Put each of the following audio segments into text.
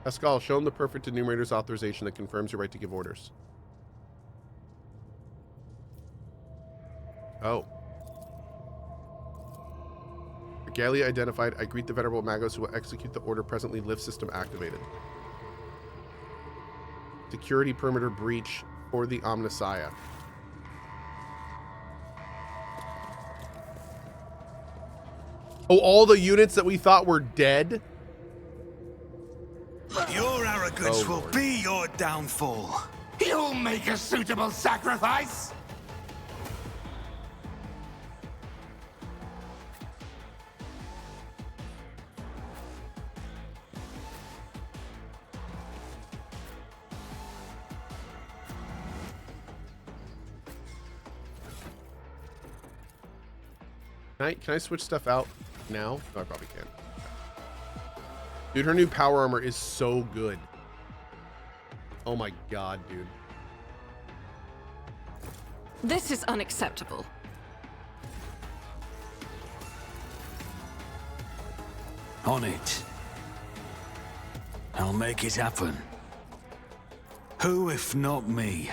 Pasqal, show him the perfect enumerator's authorization that confirms your right to give orders. Oh. Regalia identified. I greet the Venerable Magos who will execute the order presently. Lift system activated. Security perimeter breach for the Omnissiah. Oh, all the units that we thought were dead? Your arrogance will Lord. be your downfall. You'll make a suitable sacrifice. Can I switch stuff out now? No, I probably can't. Dude, her new power armor is so good. Oh my god, dude. This is unacceptable. On it. I'll make it happen. Who if not me?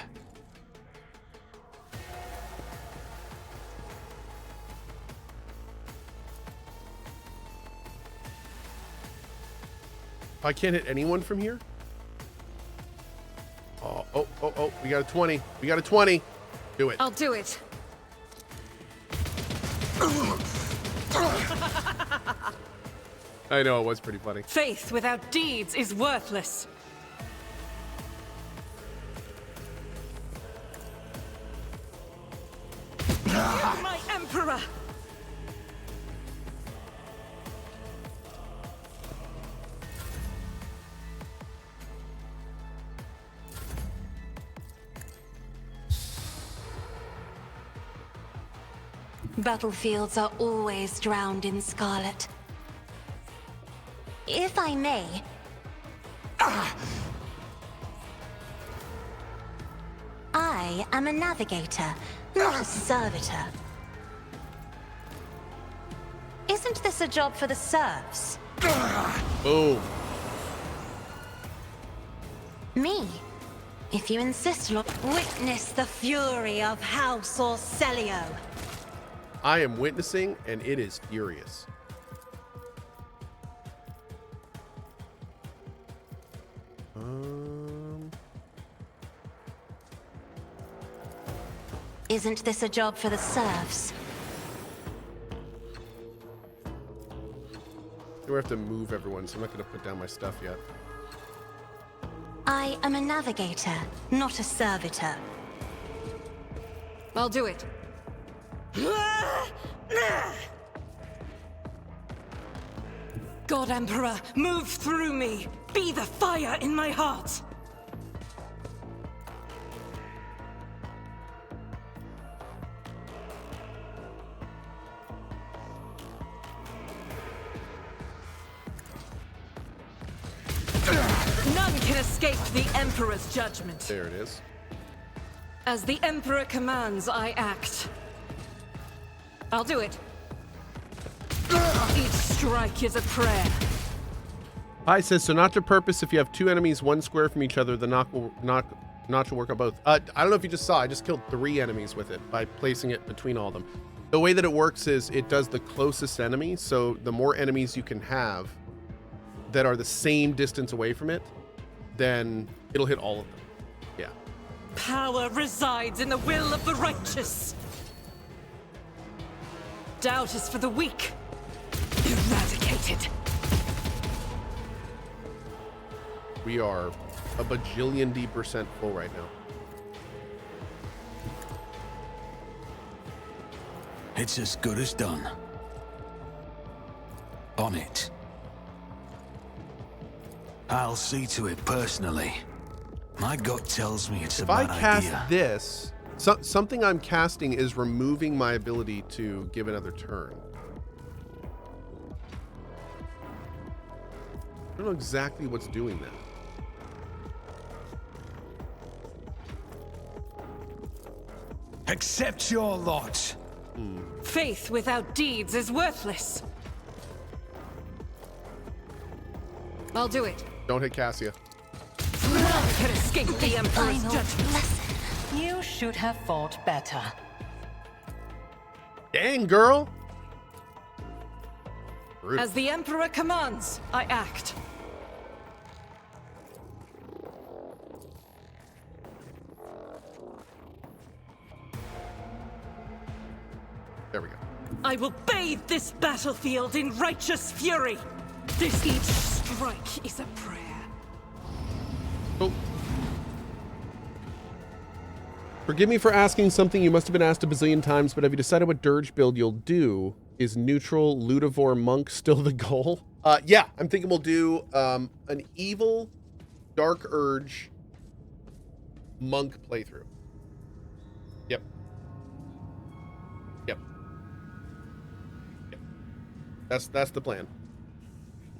I can't hit anyone from here? Oh, we got a 20. We got a 20. Do it. I'll do it. I know, it was pretty funny. Faith without deeds is worthless. My Emperor! Battlefields are always drowned in scarlet. If I may... I am a navigator, not a servitor. Isn't this a job for the serfs? Boom. Me? If you insist, look, witness the fury of House Orcelio. I am witnessing, and it is furious. Isn't this a job for the serfs? We have to move everyone, so I'm not going to put down my stuff yet. I am a navigator, not a servitor. I'll do it. God Emperor, move through me. Be the fire in my heart. None can escape the Emperor's judgment. There it is. As the Emperor commands, I act. I'll do it. Each strike is a prayer. Hi, says, so not to purpose, if you have two enemies one square from each other, the notch will work on both. I don't know if you just saw, I just killed 3 enemies with it by placing it between all of them. The way that it works is it does the closest enemy, so the more enemies you can have that are the same distance away from it, then it'll hit all of them. Yeah. Power resides in the will of the righteous. Doubt is for the weak. Eradicated. We are a bajillion D% full right now. It's as good as done. On it. I'll see to it personally. My gut tells me it's a If I bad cast idea. this, something I'm casting is removing my ability to give another turn. I don't know exactly what's doing that. Accept your lot. Faith without deeds is worthless. I'll do it. Don't hit Cassia. None can escape the Emperor's Final judgment. lesson. You should have fought better. Dang, girl. Rude. As the Emperor commands, I act. There we go. I will bathe this battlefield in righteous fury. This each strike is a prayer. Oh. Forgive me for asking something you must have been asked a bazillion times, but have you decided what dirge build you'll do? Is neutral Ludivore monk still the goal? Yeah, I'm thinking we'll do an evil dark urge monk playthrough. Yep. Yep. Yep. That's the plan.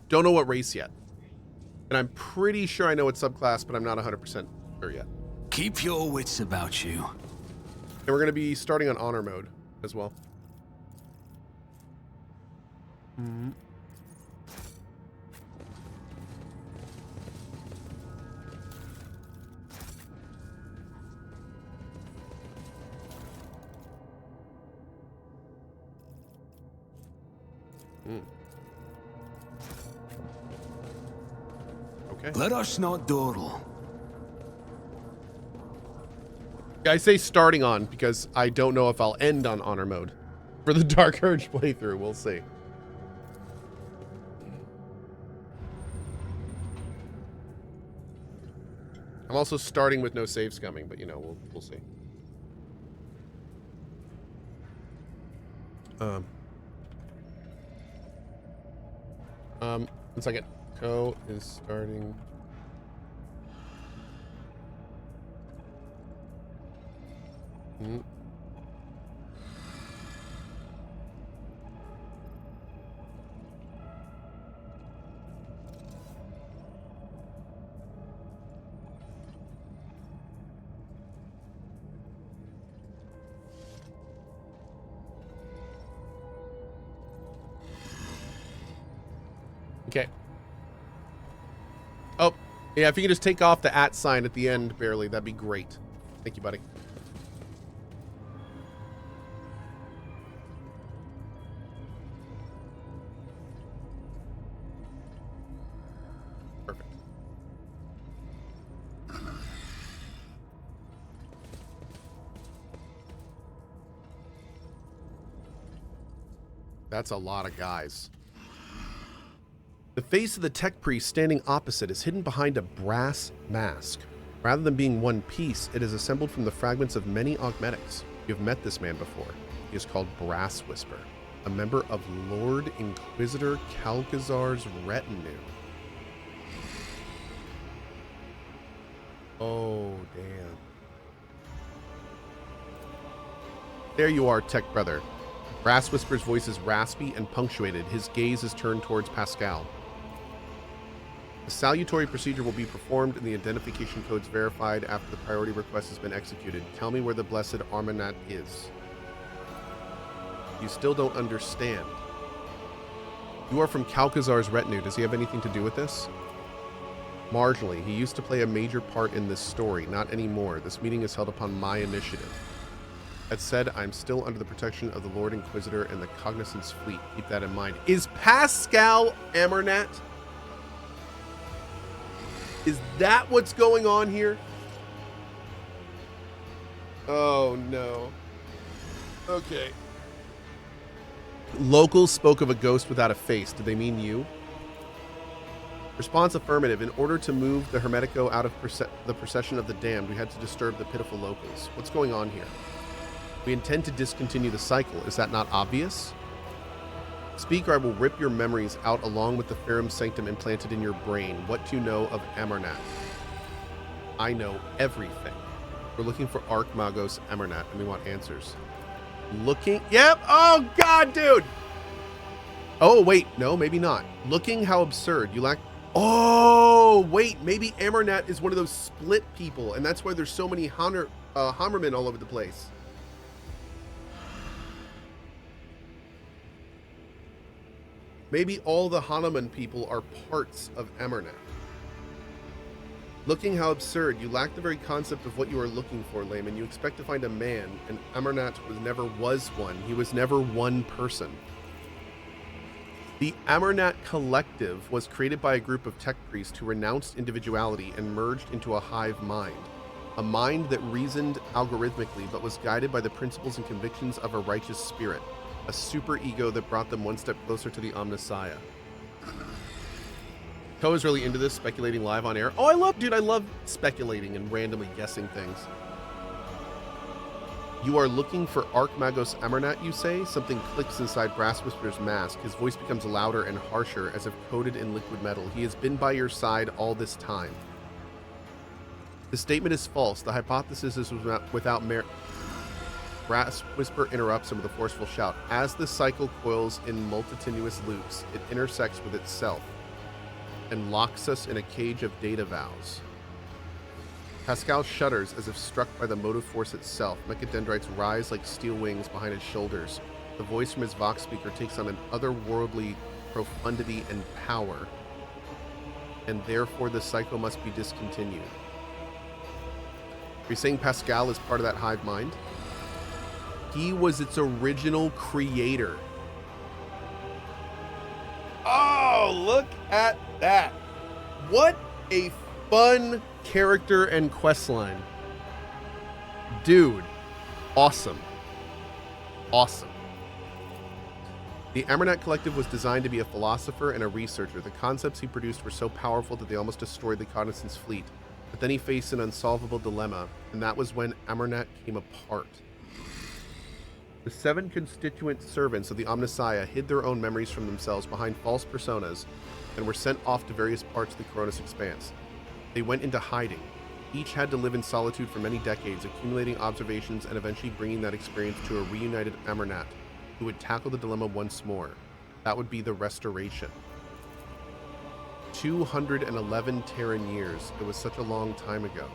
Don't know what race yet. And I'm pretty sure I know what subclass, but I'm not 100% sure yet. Keep your wits about you. And we're going to be starting on honor mode as well. Mm-hmm. Okay. Let us not dawdle. I say starting on because I don't know if I'll end on honor mode for the Dark Urge playthrough. We'll see. I'm also starting with no saves coming, but you know, we'll see. One second. Cohh is starting. Okay. Oh, yeah, if you could just take off the @ sign at the end, barely, that'd be great. Thank you, buddy. Perfect. That's a lot of guys. The face of the tech priest standing opposite is hidden behind a brass mask. Rather than being one piece, it is assembled from the fragments of many augmetics. You have met this man before. He is called Brass Whisper, a member of Lord Inquisitor Calcazar's retinue. Oh, damn. There you are, tech brother. Brass Whisper's voice is raspy and punctuated. His gaze is turned towards Pasqal. The salutatory procedure will be performed and the identification codes verified after the priority request has been executed. Tell me where the blessed Amarnat is. You still don't understand. You are from Calcazar's retinue. Does he have anything to do with this? Marginally. He used to play a major part in this story. Not anymore. This meeting is held upon my initiative. That said, I'm still under the protection of the Lord Inquisitor and the Cognizance Fleet. Keep that in mind. Is Pasqal Amarnat? Is that what's going on here? Oh, no. Okay. Locals spoke of a ghost without a face. Did they mean you? Response affirmative. In order to move the Hermetico out of the procession of the damned, we had to disturb the pitiful locals. What's going on here? We intend to discontinue the cycle. Is that not obvious? Speak or I will rip your memories out along with the Ferrum Sanctum implanted in your brain. What do you know of Amarnat? I know everything. We're looking for Archmagos Amarnat, and we want answers. Looking... Yep! Oh, God, dude! Oh, wait. No, maybe not. Looking how absurd. You lack... Oh, wait. Maybe Amarnat is one of those split people, and that's why there's so many Hammermen all over the place. Maybe all the Hanuman people are parts of Amarnat. Looking how absurd. You lack the very concept of what you are looking for, layman. You expect to find a man, and Amarnat never was one. He was never one person. The Amarnat Collective was created by a group of tech priests who renounced individuality and merged into a hive mind. A mind that reasoned algorithmically but was guided by the principles and convictions of a righteous spirit. A superego that brought them one step closer to the Omnissiah. Cohh is really into this, speculating live on air. Oh, I love speculating and randomly guessing things. You are looking for Archmagos Amarnat, you say? Something clicks inside Brass Whisper's mask. His voice becomes louder and harsher, as if coated in liquid metal. He has been by your side all this time. The statement is false. The hypothesis is without merit. Brass Whisper interrupts him with a forceful shout. As the cycle coils in multitudinous loops, it intersects with itself and locks us in a cage of data vows. Pasqal shudders as if struck by the motive force itself. Mechadendrites rise like steel wings behind his shoulders. The voice from his Vox speaker takes on an otherworldly profundity and power, and therefore the cycle must be discontinued. Are you saying Pasqal is part of that hive mind? He was its original creator. Oh, look at that. What a fun character and questline. Dude, awesome. Awesome. The Amarnat Collective was designed to be a philosopher and a researcher. The concepts he produced were so powerful that they almost destroyed the Cognizance fleet. But then he faced an unsolvable dilemma, and that was when Amarnat came apart. The 7 constituent servants of the Omnissiah hid their own memories from themselves behind false personas and were sent off to various parts of the Coronis Expanse. They went into hiding. Each had to live in solitude for many decades, accumulating observations and eventually bringing that experience to a reunited Amarnat, who would tackle the dilemma once more. That would be the Restoration. 211 Terran years. It was such a long time ago.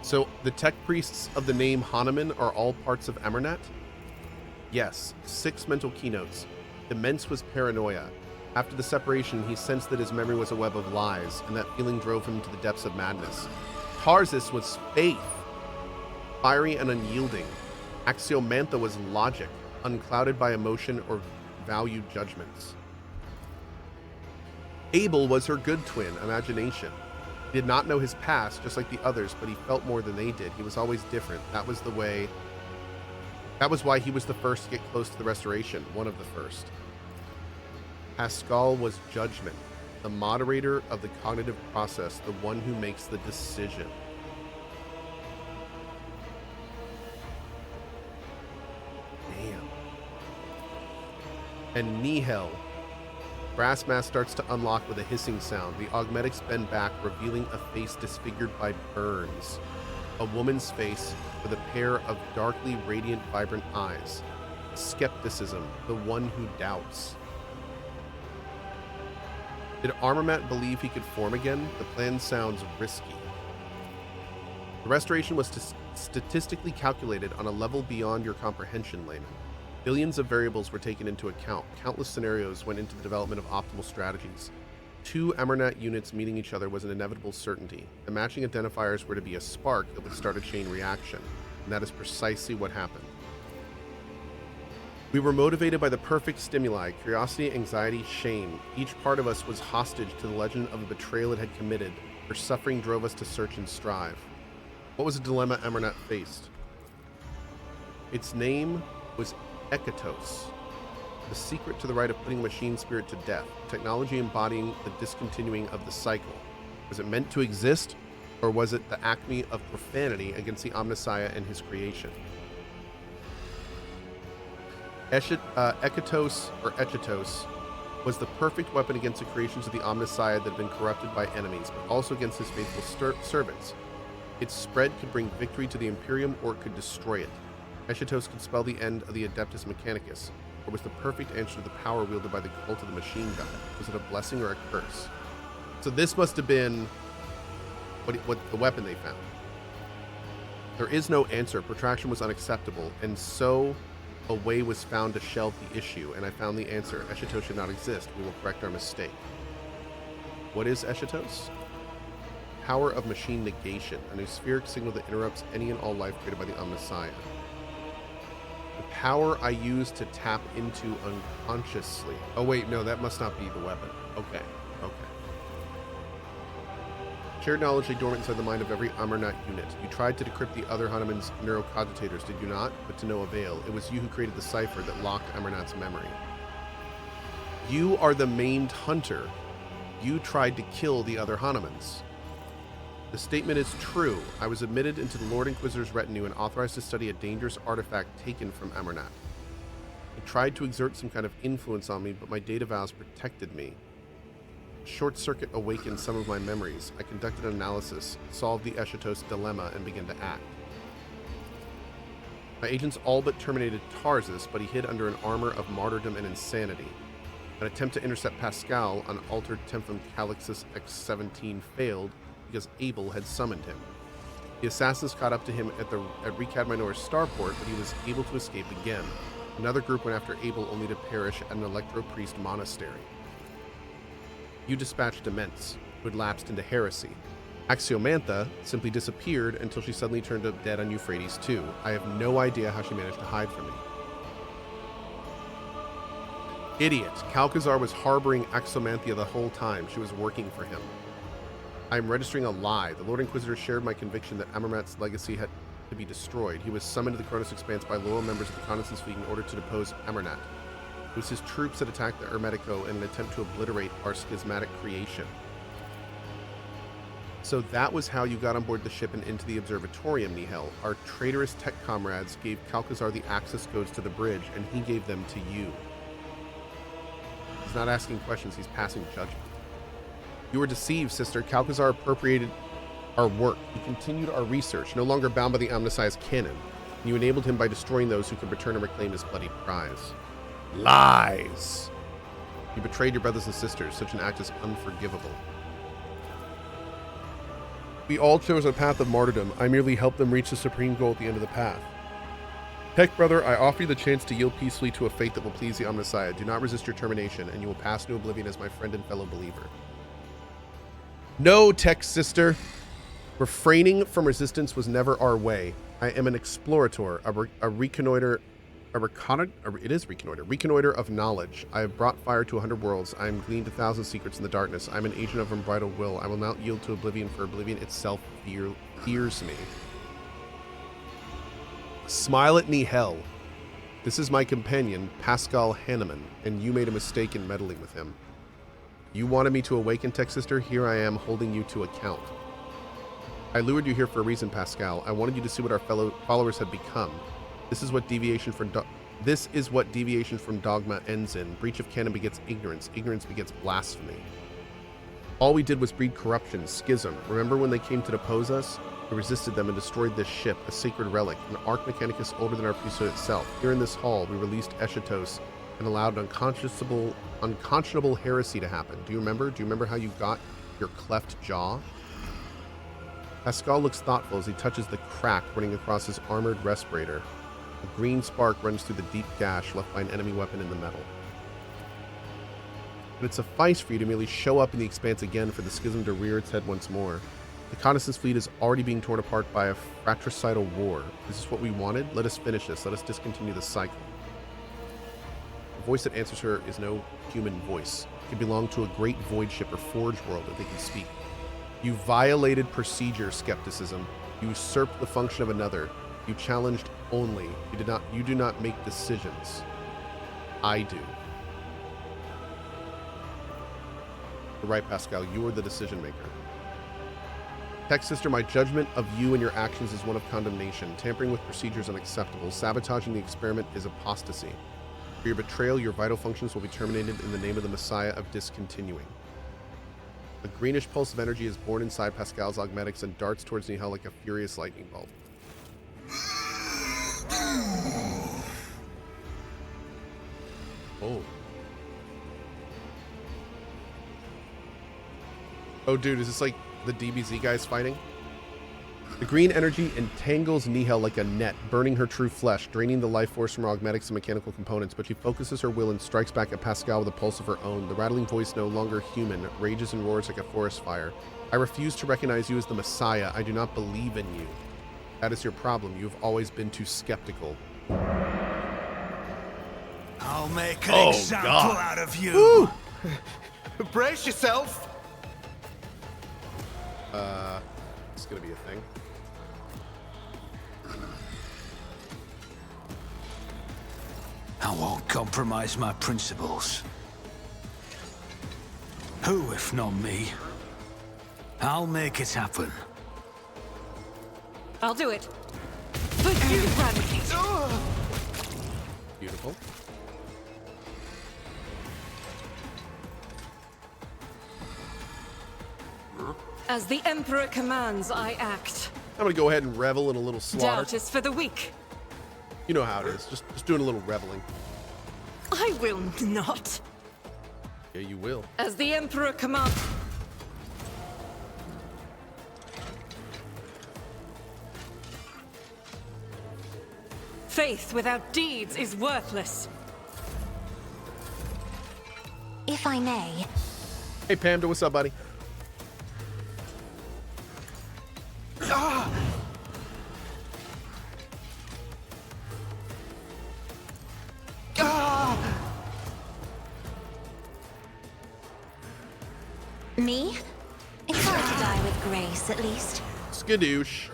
So, the tech priests of the name Hanuman are all parts of Amarnat? Yes. 6 mental keynotes. Immense was paranoia. After the separation, he sensed that his memory was a web of lies, and that feeling drove him to the depths of madness. Tarsus was faith, fiery and unyielding. Axiomantha was logic, unclouded by emotion or valued judgments. Abel was her good twin, imagination. He did not know his past, just like the others, but he felt more than they did. He was always different. That was why he was the first to get close to the Restoration, one of the first. Pasqal was judgment, the moderator of the cognitive process, the one who makes the decision. Damn. And Nihil. Brass mask starts to unlock with a hissing sound. The augmetics bend back, revealing a face disfigured by burns. A woman's face with a pair of darkly radiant, vibrant eyes. Skepticism, the one who doubts. Did Amarnat believe he could form again? The plan sounds risky. The Restoration was statistically calculated on a level beyond your comprehension, layman. Billions of variables were taken into account. Countless scenarios went into the development of optimal strategies. 2 Amarnat units meeting each other was an inevitable certainty. The matching identifiers were to be a spark that would start a chain reaction, and that is precisely what happened. We were motivated by the perfect stimuli: curiosity, anxiety, shame. Each part of us was hostage to the legend of a betrayal it had committed. Her suffering drove us to search and strive. What was the dilemma Amarnat faced? Its name was Eschatos, the secret to the right of putting machine spirit to death, technology embodying the discontinuing of the cycle. Was it meant to exist, or was it the acme of profanity against the Omnissiah and his creation? Eschatos, or Eschatos, was the perfect weapon against the creations of the Omnissiah that had been corrupted by enemies, but also against his faithful servants. Its spread could bring victory to the Imperium, or it could destroy it. Eschatos could spell the end of the Adeptus Mechanicus, or was the perfect answer to the power wielded by the cult of the machine god. Was it a blessing or a curse? So this must have been what the weapon they found. There is no answer. Protraction was unacceptable, and so a way was found to shelve the issue, and I found the answer. Eschatos should not exist. We will correct our mistake. What is Eschatos? Power of machine negation, a nospheric signal that interrupts any and all life created by the Omnissiah. The power I use to tap into unconsciously. Oh wait, no, that must not be the weapon. Okay, okay. Shared knowledge lay dormant inside the mind of every Amarnat unit. You tried to decrypt the other Hanuman's neurocogitators, did you not? But to no avail. It was you who created the cipher that locked Amarnat's memory. You are the maimed hunter. You tried to kill the other Hanumans. The statement is true. I was admitted into the Lord Inquisitor's retinue and authorized to study a dangerous artifact taken from Amarnat. He tried to exert some kind of influence on me, but my data vows protected me. Short circuit awakened some of my memories. I conducted an analysis, solved the Eschatos dilemma, and began to act. My agents all but terminated Tarsus, but he hid under an armor of martyrdom and insanity. An attempt to intercept Pasqal on Altered Templum Calixus X-17 failed because Abel had summoned him. The assassins caught up to him at Recad Minor's starport, but he was able to escape again. Another group went after Abel only to perish at an Electro-Priest monastery. You dispatched Dements, who had lapsed into heresy. Axiomantha simply disappeared until she suddenly turned up dead on Euphrates too. I have no idea how she managed to hide from me. Idiot. Calcazar was harboring Axomanthia the whole time. She was working for him. I am registering a lie. The Lord Inquisitor shared my conviction that Amarnat's legacy had to be destroyed. He was summoned to the Kronos Expanse by loyal members of the Reconnaissance Fleet in order to depose Amarnat. It was his troops that attacked the Hermetico in an attempt to obliterate our schismatic creation. So that was how you got on board the ship and into the observatorium, Nihel. Our traitorous tech comrades gave Calcazar the access codes to the bridge, and he gave them to you. He's not asking questions, he's passing judgment. You were deceived, sister. Calcazar appropriated our work. He continued our research, no longer bound by the Omnissiah's canon. And you enabled him by destroying those who could return and reclaim his bloody prize. Lies! You betrayed your brothers and sisters. Such an act is unforgivable. We all chose a path of martyrdom. I merely helped them reach the supreme goal at the end of the path. Tech brother, I offer you the chance to yield peacefully to a fate that will please the Omnissiah. Do not resist your termination, and you will pass to oblivion as my friend and fellow believer. No, Tech sister. Refraining from resistance was never our way. I am an explorator, a reconnoiter of knowledge. I have brought fire to 100 worlds. I am gleaned 1,000 secrets in the darkness. I am an agent of unbridled will. I will not yield to oblivion, for oblivion itself fears me. Smile at me, hell. This is my companion, Pasqal Hanuman, and you made a mistake in meddling with him. You wanted me to awaken, Tech Sister. Here I am, holding you to account. I lured you here for a reason, Pasqal. I wanted you to see what our fellow followers had become. This is what deviation from dogma ends in. Breach of canon begets ignorance. Ignorance begets blasphemy. All we did was breed corruption, schism. Remember when they came to depose us? We resisted them and destroyed this ship, a sacred relic, an Arch Mechanicus older than our priesthood itself. Here in this hall, we released Eschatos and allowed unconscionable heresy to happen. Do you remember? Do you remember how you got your cleft jaw? Pasqal looks thoughtful as he touches the crack running across his armored respirator. A green spark runs through the deep gash left by an enemy weapon in the metal. But it sufficed for you to merely show up in the expanse again for the schism to rear its head once more. The Reconnaissance Fleet is already being torn apart by a fratricidal war. Is this what we wanted? Let us finish this. Let us discontinue the cycle. The voice that answers her is no human voice. It belonged to a great void ship or forge world that they can speak. You violated procedure, skepticism. You usurped the function of another. You challenged only. You do not make decisions. I do. You're right, Pasqal. You are the decision maker. Tech Sister, my judgment of you and your actions is one of condemnation. Tampering with procedure is unacceptable. Sabotaging the experiment is apostasy. For your betrayal, your vital functions will be terminated in the name of the Messiah of discontinuing. A greenish pulse of energy is born inside Pasqal's augmetics and darts towards Nihel like a furious lightning bolt. Oh. Oh, dude, is this like the DBZ guys fighting? The green energy entangles Nihil like a net, burning her true flesh, draining the life force from her augmetics and mechanical components, but she focuses her will and strikes back at Pasqal with a pulse of her own. The rattling voice, no longer human, rages and roars like a forest fire. I refuse to recognize you as the Messiah. I do not believe in you. That is your problem. You have always been too skeptical. I'll make an example out of you. Woo! Brace yourself! It's gonna be a thing. I won't compromise my principles. Who, if not me? I'll make it happen. I'll do it. But you eradicate. Beautiful. As the Emperor commands, I act. I'm gonna go ahead and revel in a little slaughter. Doubt is for the weak. You know how it is. Just doing a little reveling. I will not. Yeah, you will. As the Emperor commands. Faith without deeds is worthless. If I may, Hey, Panda, what's up, buddy? me? It's hard to die with grace, at least. Skadoosh.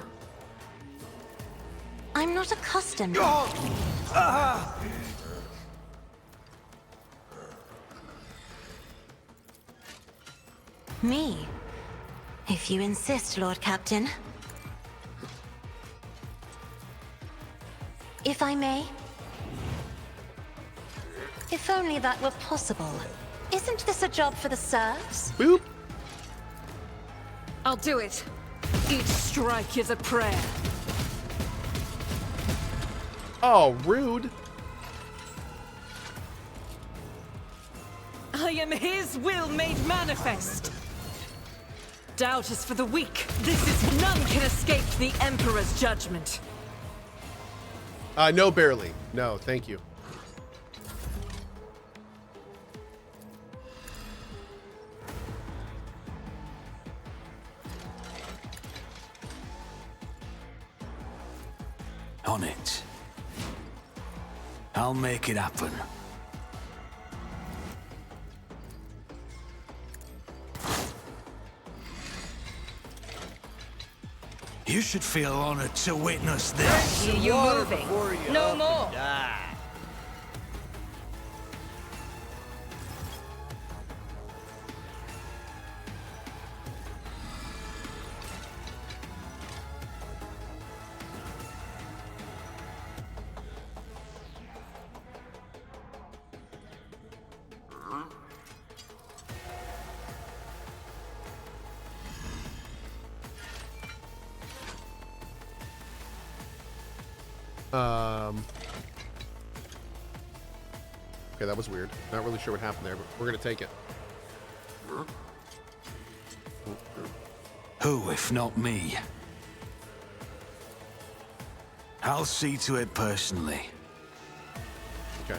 I'm not accustomed. Me? If you insist, Lord Captain. If I may? If only that were possible. Isn't this a job for the serfs? Boop. I'll do it. Each strike is a prayer. Oh, rude. I am his will made manifest. Doubt is for the weak. This is none can escape the Emperor's judgment. No, barely. No, thank you. On it. I'll make it happen. You should feel honored to witness this. Hear you moving. No more. Okay, that was weird. Not really sure what happened there, but we're gonna take it. Who, if not me? I'll see to it personally. Okay. I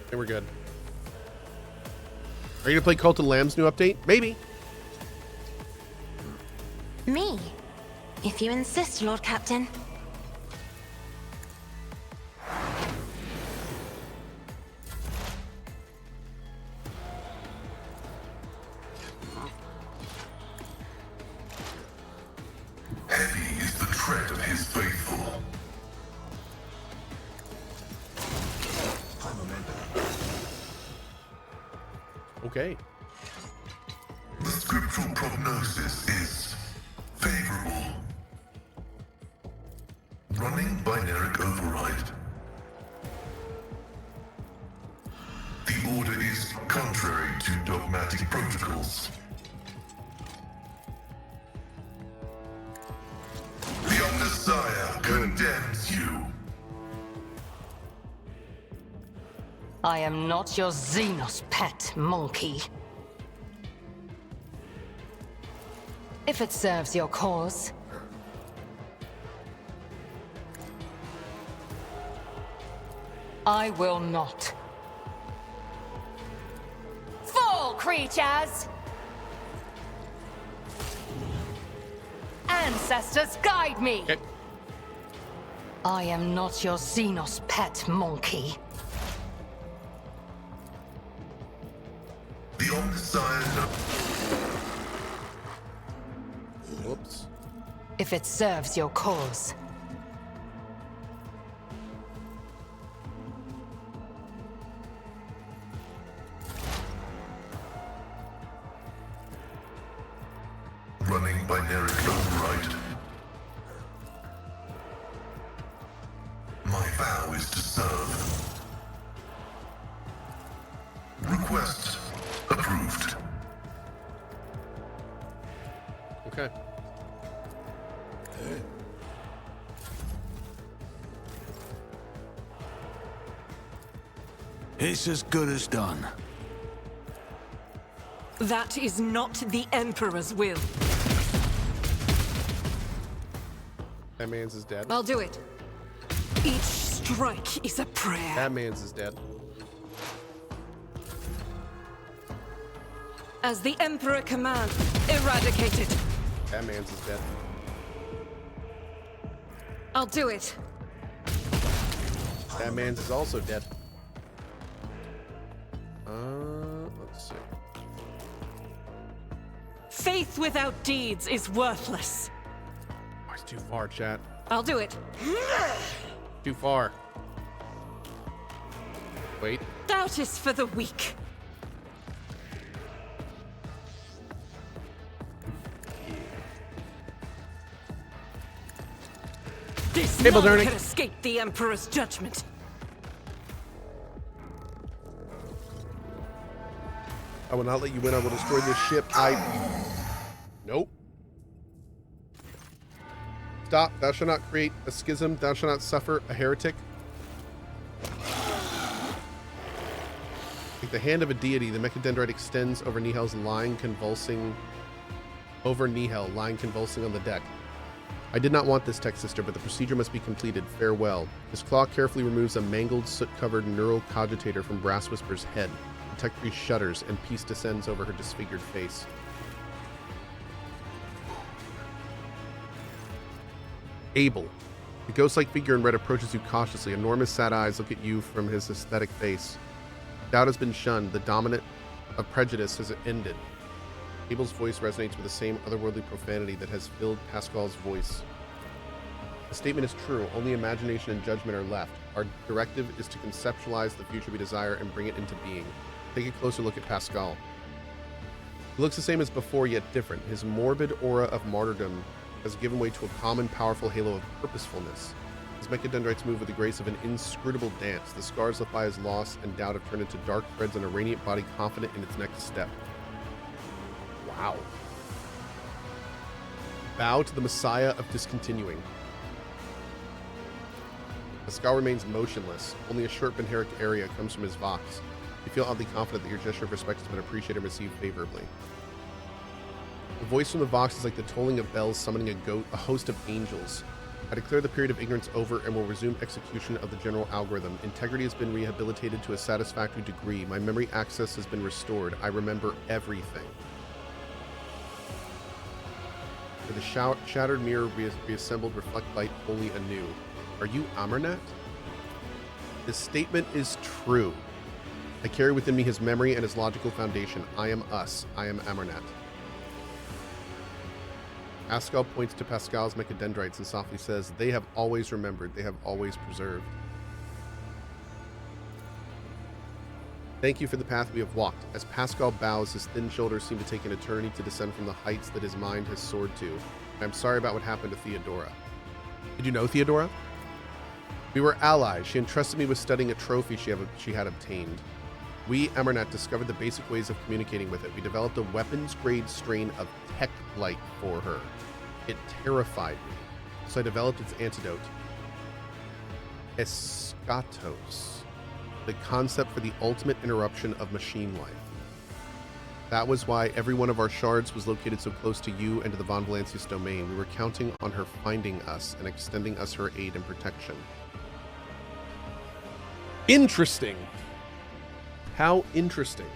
think we're good. Are you gonna play Cult of the Lamb's new update? Maybe. Me? If you insist, Lord Captain. Heavy is the tread of his faithful. Okay. The scriptural prognosis is favorable. Running binaric override. The order is contrary to dogmatic protocols. The Messiah condemns you. I am not your Xenos pet, monkey. If it serves your cause, I will not. Fall, creatures! Ancestors, guide me! Okay. I am not your Xenos pet monkey. The undesired. Whoops. If it serves your cause. Running binary override. My vow is to serve. Request approved. Okay. It's as good as done. That is not the Emperor's will. That man's is dead. I'll do it. Each strike is a prayer. That man's is dead. As the Emperor commands, eradicate it. That man's is dead. I'll do it. That man's is also dead. Let's see. Faith without deeds is worthless. Oh, it's too far, chat. I'll do it. Too far. Wait. Doubt is for the weak. This Table none turning. can escape the Emperor's judgment. I will not let you win. I will destroy this ship. Nope. Stop. Thou shalt not create a schism. Thou shalt not suffer a heretic. Like the hand of a deity, the mechadendrite extends over Nihel's lying convulsing on the deck. I did not want this, Tech Sister, but the procedure must be completed. Farewell. His claw carefully removes a mangled, soot-covered neural cogitator from Brass Whisper's head. The tech priest shudders, and peace descends over her disfigured face. Abel. The ghost-like figure in red approaches you cautiously. Enormous sad eyes look at you from his aesthetic face. Doubt has been shunned. The dominant of prejudice has ended. Abel's voice resonates with the same otherworldly profanity that has filled Pasqal's voice. The statement is true. Only imagination and judgment are left. Our directive is to conceptualize the future we desire and bring it into being. Take a closer look at Pasqal. He looks the same as before, yet different. His morbid aura of martyrdom has given way to a calm and powerful halo of purposefulness. His mechadendrites move with the grace of an inscrutable dance. The scars left by his loss and doubt have turned into dark threads on a radiant body confident in its next step. Wow. Bow to the Messiah of discontinuing. Pasqal remains motionless. Only a short Benheric area comes from his vox. You feel oddly confident that your gesture of respect has been appreciated and received favorably. The voice from the vox is like the tolling of bells summoning a host of angels. I declare the period of ignorance over and will resume execution of the general algorithm. Integrity has been rehabilitated to a satisfactory degree. My memory access has been restored. I remember everything. For the shattered mirror reassembled, reflect light wholly anew. Are you Amarnat? This statement is true. I carry within me his memory and his logical foundation. I am us. I am Amarnat. Pasqal points to Pasqal's mechadendrites and softly says, they have always remembered. They have always preserved. Thank you for the path we have walked. As Pasqal bows, his thin shoulders seem to take an eternity to descend from the heights that his mind has soared to. I'm sorry about what happened to Theodora. Did you know Theodora? We were allies. She entrusted me with studying a trophy she had obtained. We, Amarnat, discovered the basic ways of communicating with it. We developed a weapons-grade strain of tech-light for her. It terrified me, so I developed its antidote. Eschatos. The concept for the ultimate interruption of machine life. That was why every one of our shards was located so close to you and to the Von Valancius domain. We were counting on her finding us and extending us her aid and protection. Interesting. How interesting.